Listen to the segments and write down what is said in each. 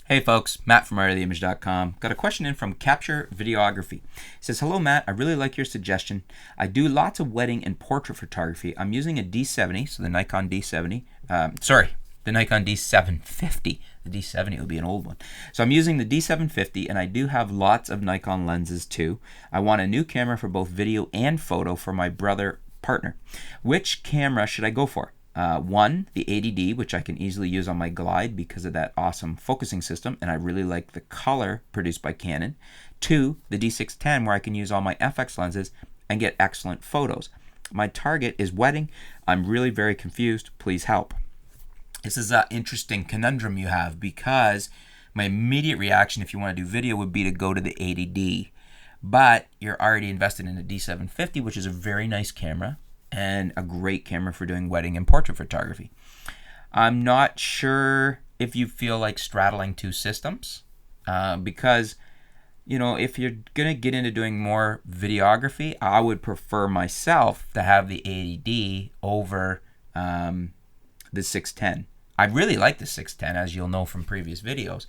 Hey folks, Matt from artoftheimage.com. Got a question in from Capture Videography. It says, hello Matt, I really like your suggestion. I do lots of wedding and portrait photography. I'm using a D70, so the Nikon D70. The Nikon D750. The D70 would be an old one. So I'm using the D750 and I do have lots of Nikon lenses too. I want a new camera for both video and photo for my brother partner. Which camera should I go for? One, the 80D, which I can easily use on my Glide because of that awesome focusing system, and I really like the color produced by Canon. Two, the D610, where I can use all my FX lenses and get excellent photos. My target is wedding. I'm really very confused. Please help. This is an interesting conundrum you have, because my immediate reaction, if you want to do video, would be to go to the 80D. But you're already invested in a D750, which is a very nice camera and a great camera for doing wedding and portrait photography. I'm not sure if you feel like straddling two systems, because, you know, if you're going to get into doing more videography, I would prefer myself to have the 80D over the 610. I really like the 610, as you'll know from previous videos,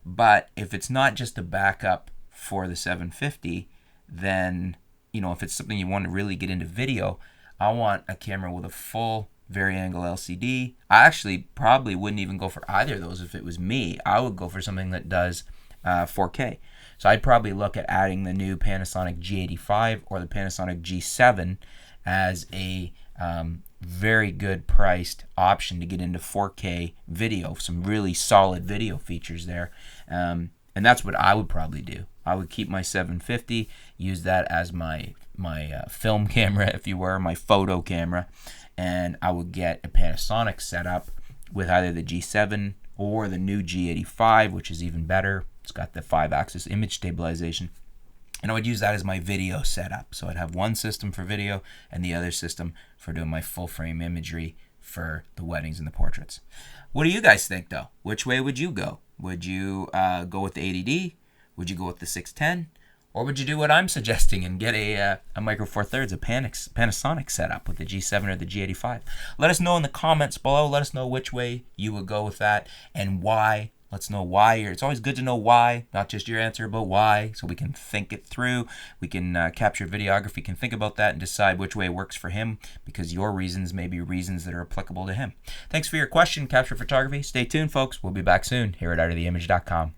but if it's not just a backup for the 750, then, you know, if it's something you want to really get into video, I want a camera with a full vari-angle LCD. I actually probably wouldn't even go for either of those if it was me. I would go for something that does 4K. So I'd probably look at adding the new Panasonic G85 or the Panasonic G7 as a very good priced option to get into 4K video. Some really solid video features there. And that's what I would probably do. I would keep my 750, use that as my film camera, if you were, my photo camera, and I would get a Panasonic setup with either the G7 or the new G85, which is even better. It's got the 5-axis image stabilization, and I would use that as my video setup. So I'd have one system for video and the other system for doing my full frame imagery for the weddings and the portraits. What do you guys think, though? Which way would you go? Would you go with the 80D? Would you go with the 610? Or would you do what I'm suggesting and get a Micro Four Thirds, a Panasonic setup with the G7 or the G85? Let us know in the comments below. Let us know which way you would go with that and why. Let's know why. It's always good to know why, not just your answer, but why, so we can think it through. We can Capture Videography can think about that and decide which way works for him, because your reasons may be reasons that are applicable to him. Thanks for your question, Capture Photography. Stay tuned, folks. We'll be back soon here at artoftheimage.com.